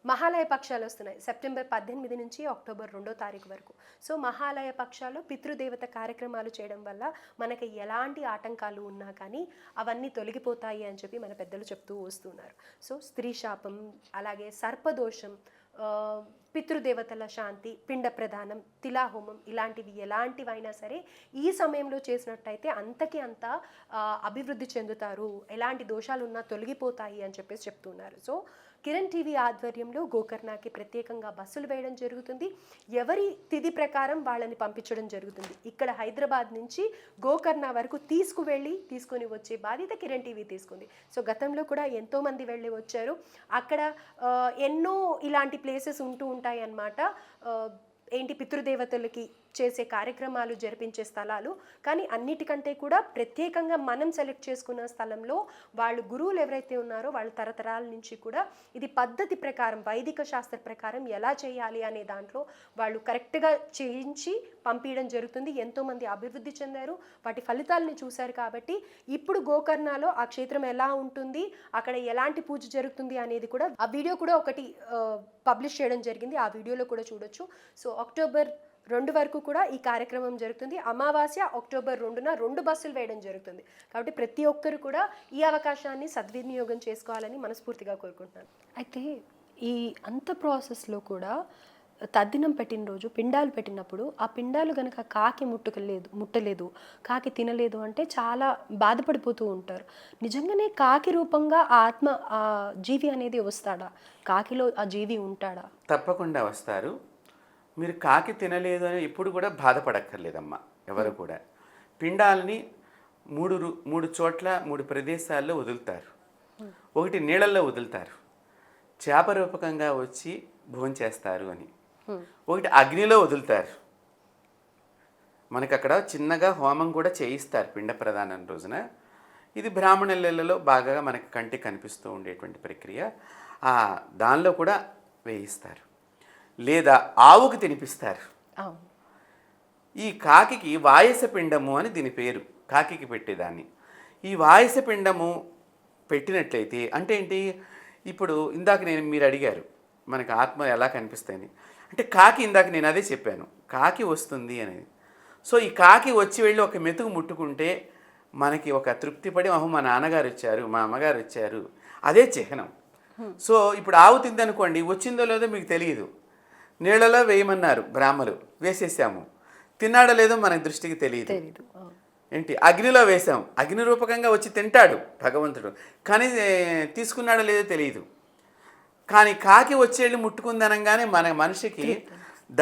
మహాలయ పక్షాలు వస్తున్నాయి సెప్టెంబర్ 18 నుంచి అక్టోబర్ 2వ తారీఖు వరకు. సో మహాలయ పక్షాల్లో పితృదేవత కార్యక్రమాలు చేయడం వల్ల మనకి ఎలాంటి ఆటంకాలు ఉన్నా కానీ అవన్నీ తొలగిపోతాయి అని చెప్పి మన పెద్దలు చెప్తూ వస్తున్నారు. సో స్త్రీ శాపం, అలాగే సర్పదోషం, పితృదేవతల శాంతి, పిండ ప్రదానం, తిలాహోమం ఇలాంటివి ఎలాంటివైనా సరే ఈ సమయంలో చేసినట్టయితే అంతకి అంత అభివృద్ధి చెందుతారు, ఎలాంటి దోషాలు ఉన్నా తొలగిపోతాయి అని చెప్పేసి చెప్తున్నారు. సో కిరణ్ టీవీ ఆధ్వర్యంలో గోకర్ణకి ప్రత్యేకంగా బస్సులు వేయడం జరుగుతుంది. ఎవరి తిథి ప్రకారం వాళ్ళని పంపించడం జరుగుతుంది. ఇక్కడ హైదరాబాద్ నుంచి గోకర్ణ వరకు తీసుకొని వచ్చే బాధ్యత కిరణ్ టీవీ తీసుకుంది. సో గతంలో కూడా ఎంతోమంది వెళ్ళి వచ్చారు. అక్కడ ఎన్నో ఇలాంటి ప్లేసెస్ ఉంటూ ఉంటాయి అన్నమాట. ఏంటి పితృదేవతలకి చేసే కార్యక్రమాలు జరిపించే స్థలాలు. కానీ అన్నిటికంటే కూడా ప్రత్యేకంగా మనం సెలెక్ట్ చేసుకున్న స్థలంలో వాళ్ళు గురువులు ఎవరైతే ఉన్నారో వాళ్ళ తరతరాల నుంచి కూడా ఇది పద్ధతి ప్రకారం, వైదిక శాస్త్ర ప్రకారం ఎలా చేయాలి అనే దాంట్లో వాళ్ళు కరెక్ట్గా చేయించి పంపించడం జరుగుతుంది. ఎంతోమంది అభివృద్ధి చెందారు, వాటి ఫలితాలని చూశారు. కాబట్టి ఇప్పుడు గోకర్ణలో ఆ క్షేత్రం ఎలా ఉంటుంది, అక్కడ ఎలాంటి పూజ జరుగుతుంది అనేది కూడా ఆ వీడియో కూడా ఒకటి పబ్లిష్ చేయడం జరిగింది. ఆ వీడియోలో కూడా చూడొచ్చు. సో అక్టోబర్ 2 వరకు కూడా ఈ కార్యక్రమం జరుగుతుంది. అమావాస్య అక్టోబర్ 2న 2 బస్సులు వేయడం జరుగుతుంది. కాబట్టి ప్రతి ఒక్కరు కూడా ఈ అవకాశాన్ని సద్వినియోగం చేసుకోవాలని మనస్ఫూర్తిగా కోరుకుంటున్నాను. అయితే ఈ అంత ప్రాసెస్లో కూడా తద్దినం పెట్టిన రోజు పిండాలు పెట్టినప్పుడు ఆ పిండాలు కనుక కాకి ముట్టలేదు, కాకి తినలేదు అంటే చాలా బాధపడిపోతూ ఉంటారు. నిజంగానే కాకి రూపంగా ఆ ఆత్మ, ఆ జీవి అనేది వస్తాడా? కాకిలో ఆ జీవి ఉంటాడా? తప్పకుండా వస్తారు. మీరు కాకి తినలేదు అని ఎప్పుడు కూడా బాధపడక్కర్లేదమ్మా. ఎవరు కూడా పిండాలని మూడు చోట్ల 3 ప్రదేశాల్లో వదులుతారు. ఒకటి నీళ్ళల్లో వదులుతారు, చేప రూపకంగా వచ్చి భోంచేస్తారు అని. ఒకటి అగ్నిలో వదులుతారు. మనకి అక్కడ చిన్నగా హోమం కూడా చేయిస్తారు పిండ ప్రదానం రోజున. ఇది బ్రాహ్మణులలో బాగా మనకి కంటికి కనిపిస్తూ ఉండేటువంటి ప్రక్రియ. దానిలో కూడా వేయిస్తారు. లేదా ఆవుకి తినిపిస్తారు. ఈ కాకికి వాయస పిండము అని దీని పేరు, కాకికి పెట్టేదాన్ని. ఈ వాయస పిండము పెట్టినట్లయితే అంటే ఏంటి? ఇప్పుడు ఇందాక మీరు అడిగారు మనకు ఆత్మ ఎలా కనిపిస్తాయని. అంటే కాకి, ఇందాక నేను అదే చెప్పాను, కాకి వస్తుంది అనేది. సో ఈ కాకి వచ్చి వెళ్ళి ఒక మెతుకు ముట్టుకుంటే మనకి ఒక తృప్తిపడి, మా నాన్నగారు వచ్చారు, మా అమ్మగారు వచ్చారు, అదే చిహ్నం. సో ఇప్పుడు ఆవు తిందనుకోండి, వచ్చిందో లేదో మీకు తెలియదు. నీళ్ళలో వేయమన్నారు బ్రాహ్మలు, వేసేసాము. తిన్నాడో లేదో మనకి దృష్టికి తెలియదు. ఏంటి? అగ్నిలో వేసాం, అగ్ని రూపకంగా వచ్చి తింటాడు భగవంతుడు, కానీ తీసుకున్నాడో లేదో తెలియదు. కానీ కాకి వచ్చి వెళ్ళి ముట్టుకుందనగానే మన మనిషికి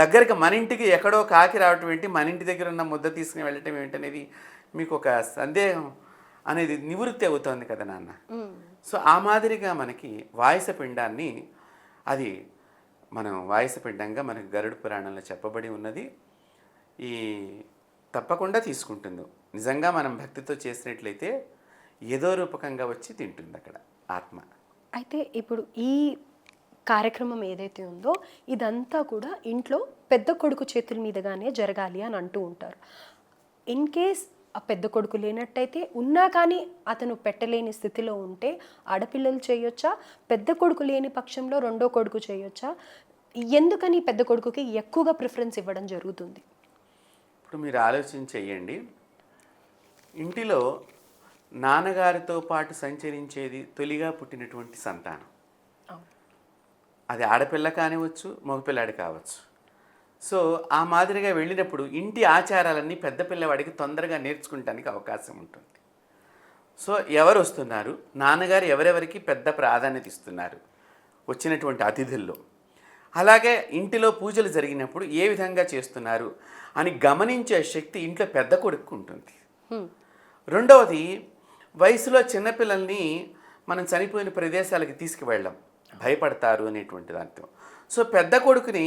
దగ్గరికి, మన ఇంటికి ఎక్కడో కాకి రావటం ఏంటి, మన ఇంటి దగ్గర ఉన్న ముద్ద తీసుకుని వెళ్ళటం ఏంటనేది మీకు ఒక సందేహం అనేది నివృత్తి అవుతుంది కదా నాన్న. సో ఆ మాదిరిగా మనకి వాయస పిండాన్ని, అది మనం వాయస పిండంగా మనకి గరుడ పురాణంలో చెప్పబడి ఉన్నది. ఈ తప్పకుండా తీసుకుంటుంది. నిజంగా మనం భక్తితో చేసినట్లయితే ఏదో రూపకంగా వచ్చి తింటుంది అక్కడ ఆత్మ. అయితే ఇప్పుడు ఈ కార్యక్రమం ఏదైతే ఉందో ఇదంతా కూడా ఇంట్లో పెద్ద కొడుకు చేతుల మీదగానే జరగాలి అని అంటూ ఉంటారు. ఇన్ కేస్ ఆ పెద్ద కొడుకు లేనట్టయితే, ఉన్నా కానీ అతను పెట్టలేని స్థితిలో ఉంటే ఆడపిల్లలు చేయొచ్చా? పెద్ద కొడుకు లేని పక్షంలో రెండో కొడుకు చేయొచ్చా? ఎందుకని పెద్ద కొడుకుకి ఎక్కువగా ప్రిఫరెన్స్ ఇవ్వడం జరుగుతుంది? ఇప్పుడు మీరు ఆలోచన చెయ్యండి. ఇంటిలో నాన్నగారితో పాటు సంచరించేది తొలిగా పుట్టినటువంటి సంతానం. అది ఆడపిల్ల కానివచ్చు, మగపిల్లాడి కావచ్చు. సో ఆ మాదిరిగా వెళ్ళినప్పుడు ఇంటి ఆచారాలన్నీ పెద్ద పిల్లవాడికి తొందరగా నేర్చుకుంటానికి అవకాశం ఉంటుంది. సో ఎవరు వస్తున్నారు, నాన్నగారు ఎవరెవరికి పెద్ద ప్రాధాన్యత ఇస్తున్నారు వచ్చినటువంటి అతిథుల్లో, అలాగే ఇంటిలో పూజలు జరిగినప్పుడు ఏ విధంగా చేస్తున్నారు అని గమనించే శక్తి ఇంట్లో పెద్ద కొడుకు ఉంటుంది. రెండవది, వయసులో చిన్నపిల్లల్ని మనం చనిపోయిన ప్రదేశాలకి తీసుకువెళ్ళాం, భయపడతారు అనేటువంటి దాంతో. సో పెద్ద కొడుకుని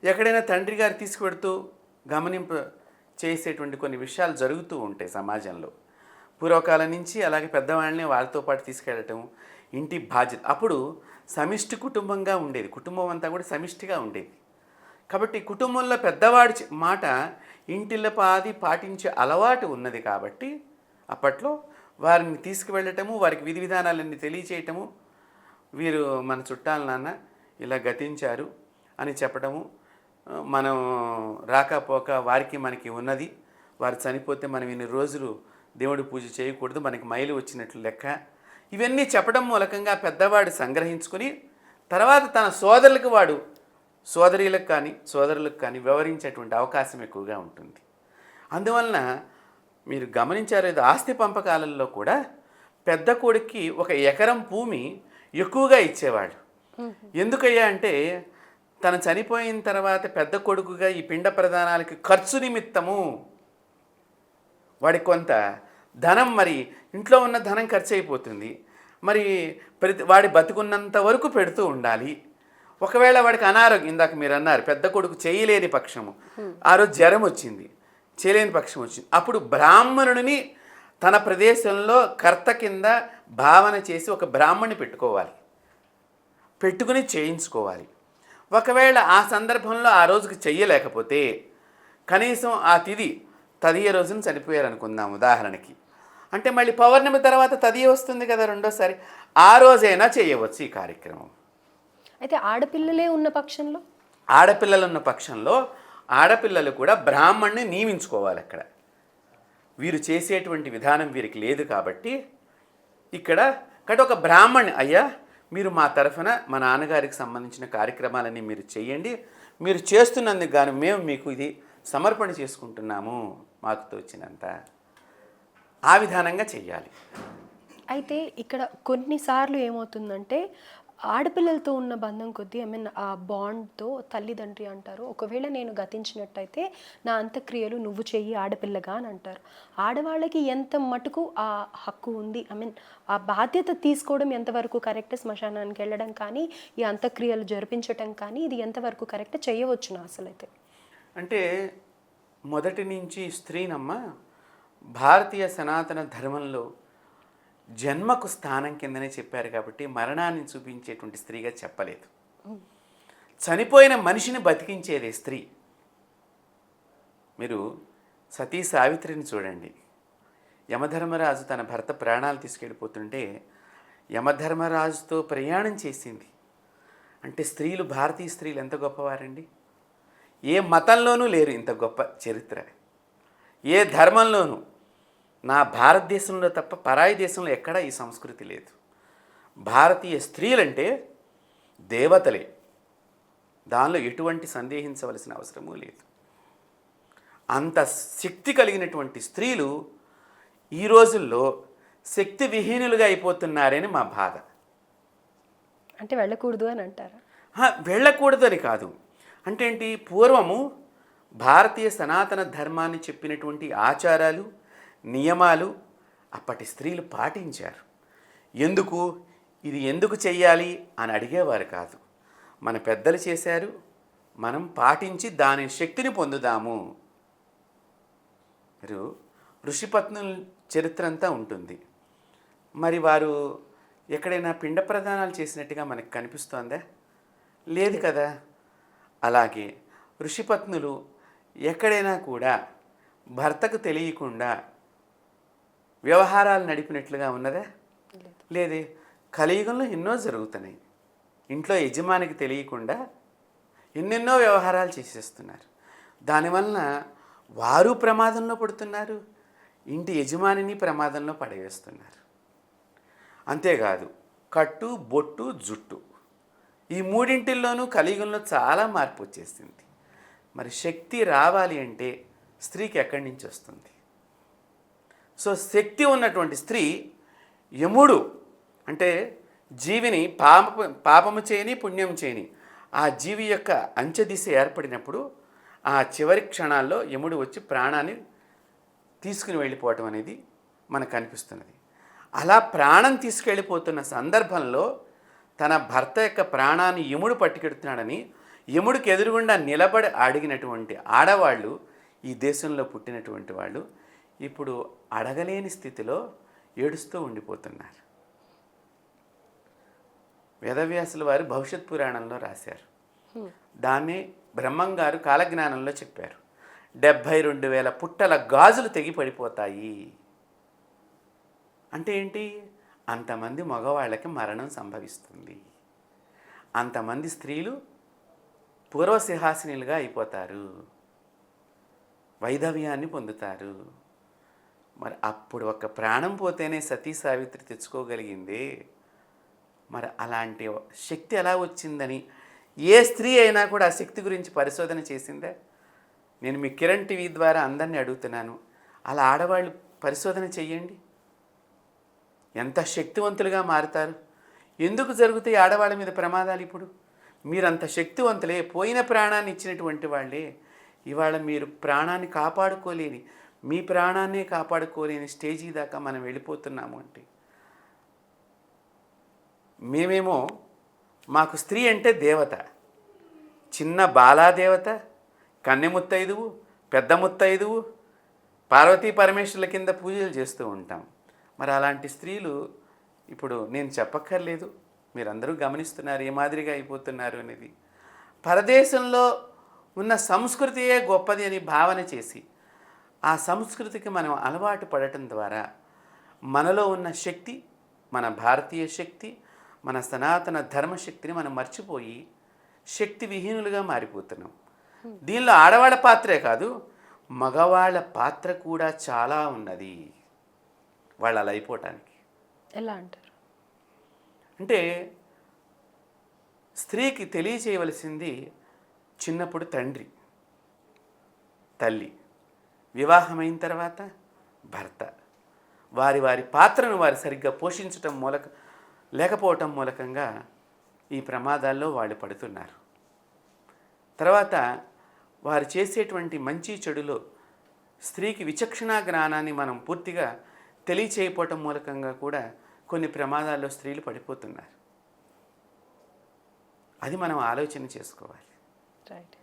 ఎక్కడైనా తండ్రి గారు తీసుకువెడుతూ గమనింప చేసేటువంటి కొన్ని విషయాలు జరుగుతూ ఉంటాయి సమాజంలో పూర్వకాలం నుంచి. అలాగే పెద్దవాళ్ళని వాళ్ళతో పాటు తీసుకెళ్ళటం ఇంటి బాధ్యత. అప్పుడు సమిష్టి కుటుంబంగా ఉండేది, కుటుంబం అంతా కూడా సమిష్టిగా ఉండేది. కాబట్టి కుటుంబంలో పెద్దవాడి మాట ఇంటిల్లపాది పాటించే అలవాటు ఉన్నది. కాబట్టి అప్పట్లో వారిని తీసుకువెళ్ళటము, వారికి విధి విధానాలన్నీ తెలియచేయటము, వీరు మన చుట్టాలు నాన్న, ఇలా గతించారు అని చెప్పడము, మనం రాకపోక వారికి మనకి ఉన్నది, వారు చనిపోతే మనం ఇన్ని రోజులు దేవుడి పూజ చేయకూడదు, మనకి మైలు వచ్చినట్లు లెక్క, ఇవన్నీ చెప్పడం మూలకంగా పెద్దవాడు సంగ్రహించుకొని తర్వాత తన సోదరులకు వాడు సోదరులకు కానీ వివరించేటువంటి అవకాశం ఎక్కువగా ఉంటుంది. అందువలన మీరు గమనించారు, ఆస్తి పంపకాలలో కూడా పెద్ద కొడుక్కి 1 ఎకరం భూమి ఎక్కువగా ఇచ్చేవాడు. ఎందుకయ్యా అంటే తను చనిపోయిన తర్వాత పెద్ద కొడుకుగా ఈ పిండ ప్రదానాలకి ఖర్చు నిమిత్తము వాడికి కొంత ధనం, మరి ఇంట్లో ఉన్న ధనం ఖర్చు అయిపోతుంది, మరి వాడి బతుకున్నంత వరకు పెడుతూ ఉండాలి. ఒకవేళ వాడికి అనారోగ్యం, ఇందాక మీరు అన్నారు పెద్ద కొడుకు చేయలేని పక్షము, ఆ రోజు జ్వరం వచ్చింది, చేయలేని పక్షం వచ్చింది, అప్పుడు బ్రాహ్మణుడిని తన ప్రదేశంలో కర్త కింద భావన చేసి ఒక బ్రాహ్మణ్ణి పెట్టుకుని చేయించుకోవాలి. ఒకవేళ ఆ సందర్భంలో ఆ రోజుకి చెయ్యలేకపోతే కనీసం ఆ తదియ రోజున చనిపోయారు అనుకుందాం ఉదాహరణకి, అంటే మళ్ళీ పౌర్ణమి తర్వాత తదియ వస్తుంది కదా రెండోసారి, ఆ రోజైనా చేయవచ్చు ఈ కార్యక్రమం. అయితే ఆడపిల్లలే ఉన్న పక్షంలో, ఆడపిల్లలు ఉన్న పక్షంలో ఆడపిల్లలు కూడా బ్రాహ్మణ్ణి నియమించుకోవాలి. అక్కడ వీరు చేసేటువంటి విధానం వీరికి లేదు కాబట్టి ఇక్కడ ఒక బ్రాహ్మణ్, అయ్యా మీరు మా తరఫున మా నాన్నగారికి సంబంధించిన కార్యక్రమాలన్నీ మీరు చేయండి, మీరు చేస్తున్నందుకు గాను మేము మీకు ఇది సమర్పణ చేసుకుంటున్నాము, మాకు తోచినంత, ఆ విధానంగా చెయ్యాలి. అయితే ఇక్కడ కొన్నిసార్లు ఏమవుతుందంటే ఆడపిల్లలతో ఉన్న బంధం కొద్దీ ఆ బాండ్తో తల్లిదండ్రి అంటారు, ఒకవేళ నేను గతించినట్టయితే నా అంత్యక్రియలు నువ్వు చెయ్యి ఆడపిల్లగా అని అంటారు. ఆడవాళ్ళకి ఎంత మటుకు ఆ హక్కు ఉంది, ఆ బాధ్యత తీసుకోవడం ఎంతవరకు కరెక్ట్, శ్మశానానికి వెళ్ళడం కానీ ఈ అంత్యక్రియలు జరిపించటం కానీ ఇది ఎంతవరకు కరెక్ట్, చేయవచ్చునా అసలైతే? అంటే మొదటి నుంచి స్త్రీనమ్మ భారతీయ సనాతన ధర్మంలో జన్మకు స్థానం కిందనే చెప్పారు కాబట్టి మరణాన్ని చూపించేటువంటి స్త్రీగా చెప్పలేదు. చనిపోయిన మనిషిని బతికించేదే స్త్రీ. మీరు సతీ సావిత్రిని చూడండి, యమధర్మరాజు తన భర్త ప్రాణాలు తీసుకెళ్ళిపోతుంటే యమధర్మరాజుతో ప్రయాణం చేసింది. అంటే స్త్రీలు, భారతీయ స్త్రీలు ఎంత గొప్పవారండి. ఏ మతంలోనూ లేరు ఇంత గొప్ప చరిత్ర, ఏ ధర్మంలోనూ. నా భారతదేశంలో తప్ప పరాయి దేశంలో ఎక్కడా ఈ సంస్కృతి లేదు. భారతీయ స్త్రీలంటే దేవతలే, దానిలో ఎటువంటి సందేహించవలసిన అవసరమూ లేదు. అంత శక్తి కలిగినటువంటి స్త్రీలు ఈ రోజుల్లో శక్తి విహీనులుగా అయిపోతున్నారని మా బాధ. అంటే వెళ్ళకూడదు అని అంటారా? వెళ్ళకూడదు అని కాదు, అంటే ఏంటి, పూర్వము భారతీయ సనాతన ధర్మాన్ని చెప్పినటువంటి ఆచారాలు నియమాలు అప్పటి స్త్రీలు పాటించారు. ఇది ఎందుకు చెయ్యాలి అని అడిగేవారు కాదు. మన పెద్దలు చేశారు, మనం పాటించి దాని శక్తిని పొందుదాము. మీరు ఋషిపత్నుల చరిత్ర అంతా ఉంటుంది. మరి వారు ఎక్కడైనా పిండ ప్రదానాలు చేసినట్టుగా మనకు కనిపిస్తోందా? లేదు కదా. అలాగే ఋషిపత్నులు ఎక్కడైనా కూడా భర్తకు తెలియకుండా వ్యవహారాలు నడిపినట్లుగా ఉన్నదా? లేదే. కలియుగంలో ఎన్నో జరుగుతున్నాయి. ఇంట్లో యజమానికి తెలియకుండా ఎన్నెన్నో వ్యవహారాలు చేసేస్తున్నారు. దానివలన వారు ప్రమాదంలో పడుతున్నారు, ఇంటి యజమానిని ప్రమాదంలో పడవేస్తున్నారు. అంతేకాదు కట్టు, బొట్టు, జుట్టు, ఈ మూడింటిల్లోనూ కలియుగంలో చాలా మార్పు వచ్చేసింది. మరి శక్తి రావాలి అంటే స్త్రీకి ఎక్కడి నుంచి వస్తుంది? సో శక్తి ఉన్నటువంటి స్త్రీ యముడు అంటే జీవిని పాపము చేయని పుణ్యం చేయని ఆ జీవి యొక్క అంచెదిశ ఏర్పడినప్పుడు ఆ చివరి క్షణాల్లో యముడు వచ్చి ప్రాణాన్ని తీసుకుని వెళ్ళిపోవటం అనేది మనకు కనిపిస్తున్నది. అలా ప్రాణం తీసుకెళ్ళిపోతున్న సందర్భంలో తన భర్త యొక్క ప్రాణాన్ని యముడు పట్టుకెడుతున్నాడని యముడికి ఎదురుగుండా నిలబడి అడిగినటువంటి ఆడవాళ్ళు, ఈ దేశంలో పుట్టినటువంటి వాళ్ళు ఇప్పుడు అడగలేని స్థితిలో ఏడుస్తూ ఉండిపోతున్నారు. వేదవ్యాసుల వారు భవిష్యత్ పురాణంలో రాశారు. దాన్ని బ్రహ్మంగారు కాలజ్ఞానంలో చెప్పారు. 72,000 పుట్టల గాజులు తెగి పడిపోతాయి అంటే ఏంటి? అంతమంది మగవాళ్ళకి మరణం సంభవిస్తుంది. అంతమంది స్త్రీలు పూర్వసింహాసినులుగా అయిపోతారు, వైధవ్యాన్ని పొందుతారు. మరి అప్పుడు ఒక ప్రాణం పోతేనే సతీ సావిత్రి తెచ్చుకోగలిగింది. మరి అలాంటి శక్తి ఎలా వచ్చిందని ఏ స్త్రీ అయినా కూడా ఆ శక్తి గురించి పరిశోధన చేసిందా? నేను మీ కిరణ్ టీవీ ద్వారా అందరినీ అడుగుతున్నాను, అలా ఆడవాళ్ళు పరిశోధన చెయ్యండి. ఎంత శక్తివంతులుగా మారుతారు. ఎందుకు జరుగుతాయి ఆడవాళ్ళ మీద ప్రమాదాలు? ఇప్పుడు మీరంత శక్తివంతులే, పోయిన ప్రాణాన్ని ఇచ్చినటువంటి వాళ్ళే, ఇవాళ మీరు ప్రాణాన్ని కాపాడుకోలేని, మీ ప్రాణాన్నే కాపాడుకోలేని స్టేజీ దాకా మనం వెళ్ళిపోతున్నాము. అంటే మేమేమో మాకు స్త్రీ అంటే దేవత, చిన్న బాలాదేవత, కన్నె ముత్తైదువు, పెద్ద ముత్తైదువు, పార్వతీ పరమేశ్వరుల కింద పూజలు చేస్తూ ఉంటాం. మరి అలాంటి స్త్రీలు ఇప్పుడు నేను చెప్పక్కర్లేదు, మీరందరూ గమనిస్తున్నారు ఏ మాదిరిగా అయిపోతున్నారు అనేది. పరదేశంలో ఉన్న సంస్కృతియే గొప్పది అని భావన చేసి ఆ సంస్కృతికి మనం అలవాటు పడటం ద్వారా మనలో ఉన్న శక్తి, మన భారతీయ శక్తి, మన సనాతన ధర్మశక్తిని మనం మర్చిపోయి శక్తి విహీనులుగా మారిపోతున్నాం. దీనిలో ఆడవాళ్ళ పాత్రే కాదు, మగవాళ్ళ పాత్ర కూడా చాలా ఉన్నది వాళ్ళు అలా అయిపోవటానికి. ఎలా అంటారు? అంటే స్త్రీకి తెలియచేయవలసింది చిన్నప్పుడు తండ్రి, తల్లి, వివాహమైన తర్వాత భర్త, వారి వారి పాత్రను వారు సరిగ్గా పోషించటం లేకపోవటం మూలకంగా ఈ ప్రమాదాల్లో వాళ్ళు పడుతున్నారు. తర్వాత వారు చేసేటువంటి మంచి చెడులో స్త్రీకి విచక్షణా జ్ఞానాన్ని మనం పూర్తిగా తెలియచేయకపోవటం మూలకంగా కూడా కొన్ని ప్రమాదాల్లో స్త్రీలు పడిపోతున్నారు. అది మనం ఆలోచన చేసుకోవాలి. రైట్.